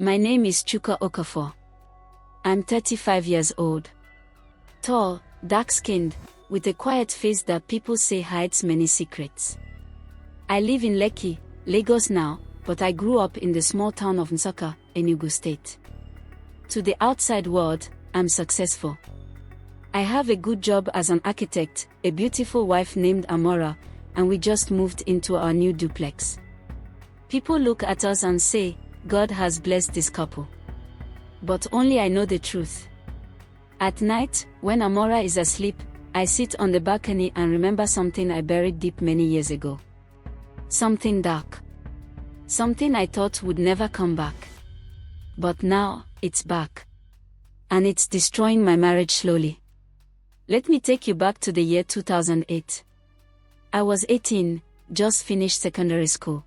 My name is Chuka Okafor. I'm 35 years old. Tall, dark-skinned, with a quiet face that people say hides many secrets. I live in Lekki, Lagos now, but I grew up in the small town of Nsukka, Enugu State. To the outside world, I'm successful. I have a good job as an architect, a beautiful wife named Amora, and we just moved into our new duplex. People look at us and say, God has blessed this couple. But only I know the truth. At night, when Amora is asleep, I sit on the balcony and remember something I buried deep many years ago. Something dark. Something I thought would never come back. But now, it's back. And it's destroying my marriage slowly. Let me take you back to the year 2008. I was 18, just finished secondary school.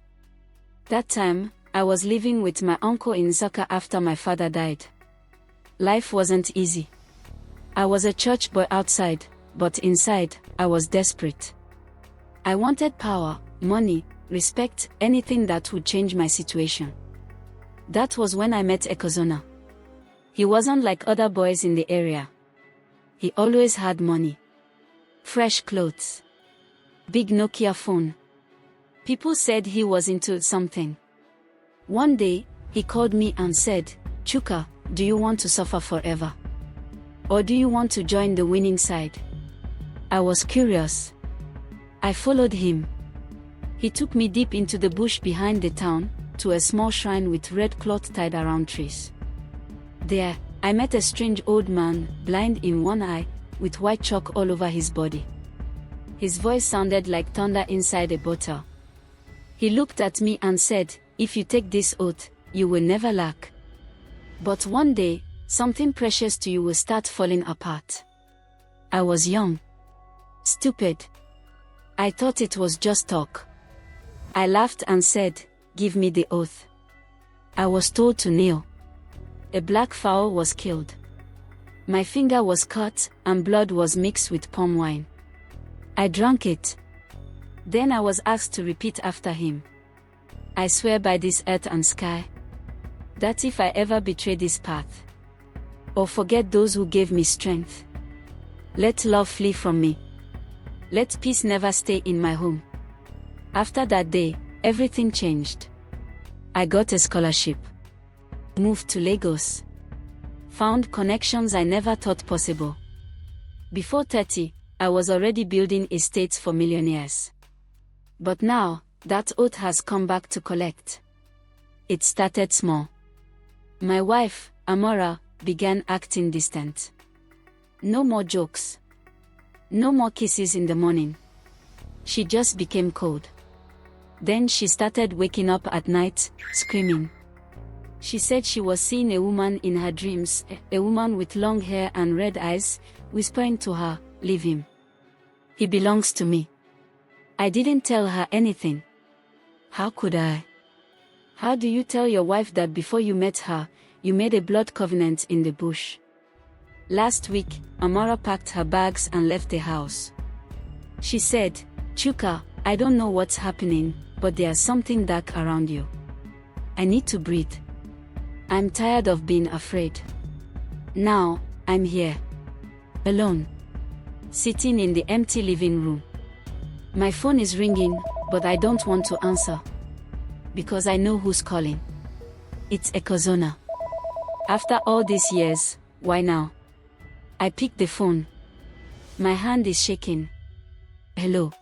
That time, I was living with my uncle in Nsukka after my father died. Life wasn't easy. I was a church boy outside, but inside, I was desperate. I wanted power, money, respect, anything that would change my situation. That was when I met Ekozona. He wasn't like other boys in the area. He always had money. Fresh clothes. Big Nokia phone. People said he was into something. One day, he called me and said, "Chuka, do you want to suffer forever? Or do you want to join the winning side?" I was curious. I followed him. He took me deep into the bush behind the town, to a small shrine with red cloth tied around trees. There, I met a strange old man, blind in one eye, with white chalk all over his body. His voice sounded like thunder inside a bottle. He looked at me and said, "If you take this oath, you will never lack. But one day, something precious to you will start falling apart." I was young. Stupid. I thought it was just talk. I laughed and said, "Give me the oath." I was told to kneel. A black fowl was killed. My finger was cut, and blood was mixed with palm wine. I drank it. Then I was asked to repeat after him. "I swear by this earth and sky, that if I ever betray this path, or forget those who gave me strength, let love flee from me. Let peace never stay in my home." After that day, everything changed. I got a scholarship. Moved to Lagos. Found connections I never thought possible. Before 30, I was already building estates for millionaires. But now, that oath has come back to collect. It started small. My wife, Amora, began acting distant. No more jokes. No more kisses in the morning. She just became cold. Then she started waking up at night, screaming. She said she was seeing a woman in her dreams, a woman with long hair and red eyes, whispering to her, "Leave him. He belongs to me." I didn't tell her anything. How could I? How do you tell your wife that before you met her, you made a blood covenant in the bush? Last week, Amara packed her bags and left the house. She said, "Chuka, I don't know what's happening, but there's something dark around you. I need to breathe. I'm tired of being afraid." Now, I'm here. Alone. Sitting in the empty living room. My phone is ringing, but I don't want to answer. Because I know who's calling. It's Ekozona. After all these years, why now? I picked the phone. My hand is shaking. "Hello.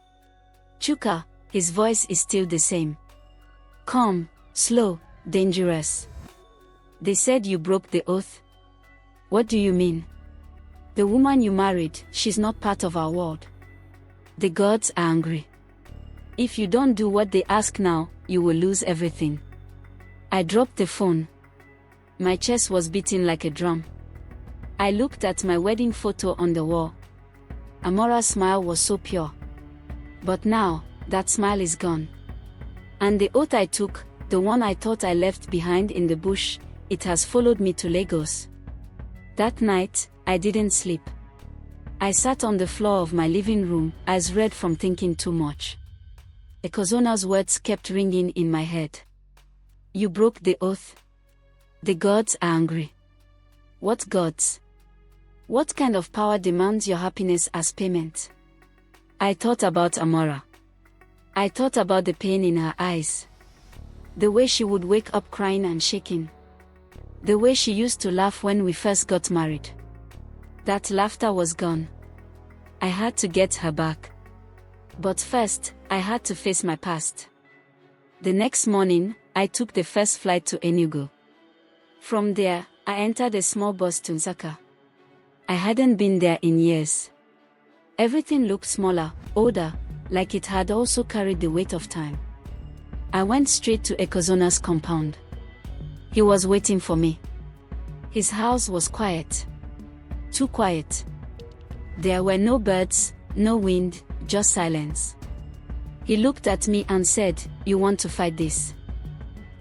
Chuka," his voice is still the same. "Calm, slow, dangerous. They said you broke the oath." "What do you mean?" "The woman you married, she's not part of our world. The gods are angry. If you don't do what they ask now, you will lose everything." I dropped the phone. My chest was beating like a drum. I looked at my wedding photo on the wall. Amora's smile was so pure. But now, that smile is gone. And the oath I took, the one I thought I left behind in the bush, it has followed me to Lagos. That night, I didn't sleep. I sat on the floor of my living room, eyes red from thinking too much. Ekozona's words kept ringing in my head. "You broke the oath. The gods are angry. What gods? What kind of power demands your happiness as payment? I thought about Amora. I thought about the pain in her eyes. The way she would wake up crying and shaking. The way she used to laugh when we first got married. That laughter was gone. I had to get her back. But first, I had to face my past. The next morning, I took the first flight to Enugu. From there, I entered a small bus to Nsaka. I hadn't been there in years. Everything looked smaller, older, like it had also carried the weight of time. I went straight to Ekozona's compound. He was waiting for me. His house was quiet. Too quiet. There were no birds, no wind, just silence. He looked at me and said, "You want to fight this?"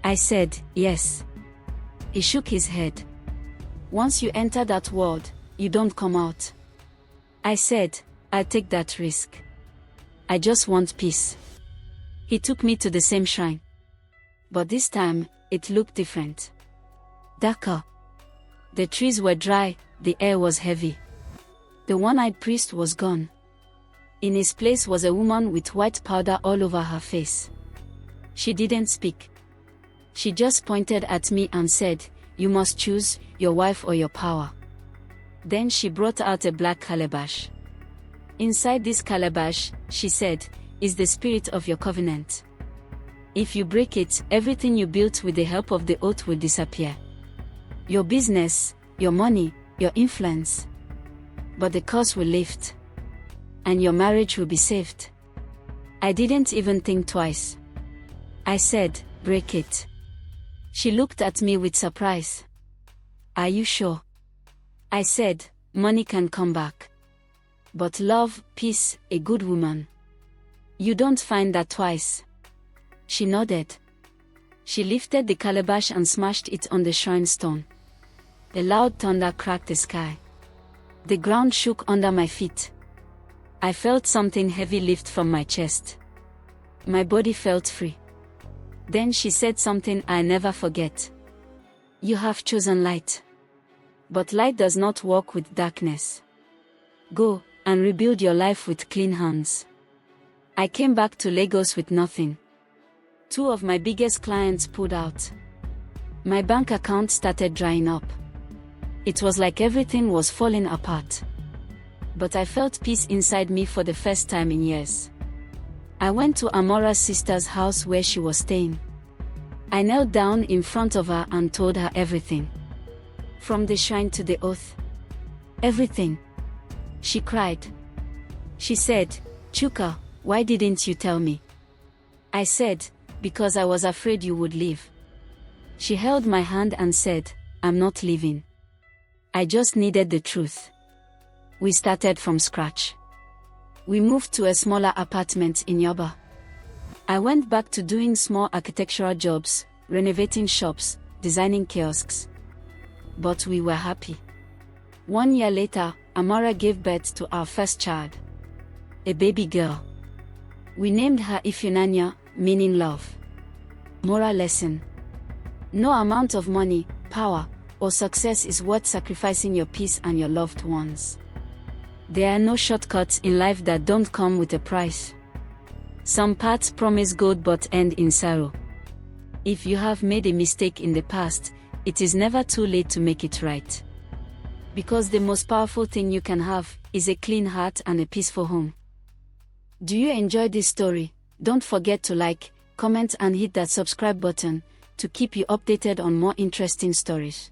I said, "Yes." He shook his head. "Once you enter that world, you don't come out." I said, "I'll take that risk. I just want peace." He took me to the same shrine. But this time, it looked different. Darker. The trees were dry, the air was heavy. The one-eyed priest was gone. In his place was a woman with white powder all over her face. She didn't speak. She just pointed at me and said, "You must choose, your wife or your power." Then she brought out a black calabash. Inside this calabash, she said, is the spirit of your covenant. If you break it, everything you built with the help of the oath will disappear. Your business, your money, your influence. But the curse will lift. And your marriage will be saved. I didn't even think twice. I said, "Break it." She looked at me with surprise. "Are you sure?" I said, "Money can come back. But love, peace, a good woman. You don't find that twice." She nodded. She lifted the calabash and smashed it on the shrine stone. A loud thunder cracked the sky. The ground shook under my feet. I felt something heavy lift from my chest. My body felt free. Then she said something I never forget. "You have chosen light. But light does not walk with darkness. Go and rebuild your life with clean hands." I came back to Lagos with nothing. 2 of my biggest clients pulled out. My bank account started drying up. It was like everything was falling apart. But I felt peace inside me for the first time in years. I went to Amora's sister's house where she was staying. I knelt down in front of her and told her everything. From the shrine to the oath. Everything. She cried. She said, "Chuka, why didn't you tell me?" I said, "Because I was afraid you would leave." She held my hand and said, "I'm not leaving. I just needed the truth." We started from scratch. We moved to a smaller apartment in Yoba. I went back to doing small architectural jobs, renovating shops, designing kiosks. But we were happy. 1 year later, Amara gave birth to our first child. A baby girl. We named her Ifunanya, meaning love. Moral lesson. No amount of money, power, or success is worth sacrificing your peace and your loved ones. There are no shortcuts in life that don't come with a price. Some paths promise gold but end in sorrow. If you have made a mistake in the past, it is never too late to make it right. Because the most powerful thing you can have is a clean heart and a peaceful home. Do you enjoy this story? Don't forget to like, comment and hit that subscribe button to keep you updated on more interesting stories.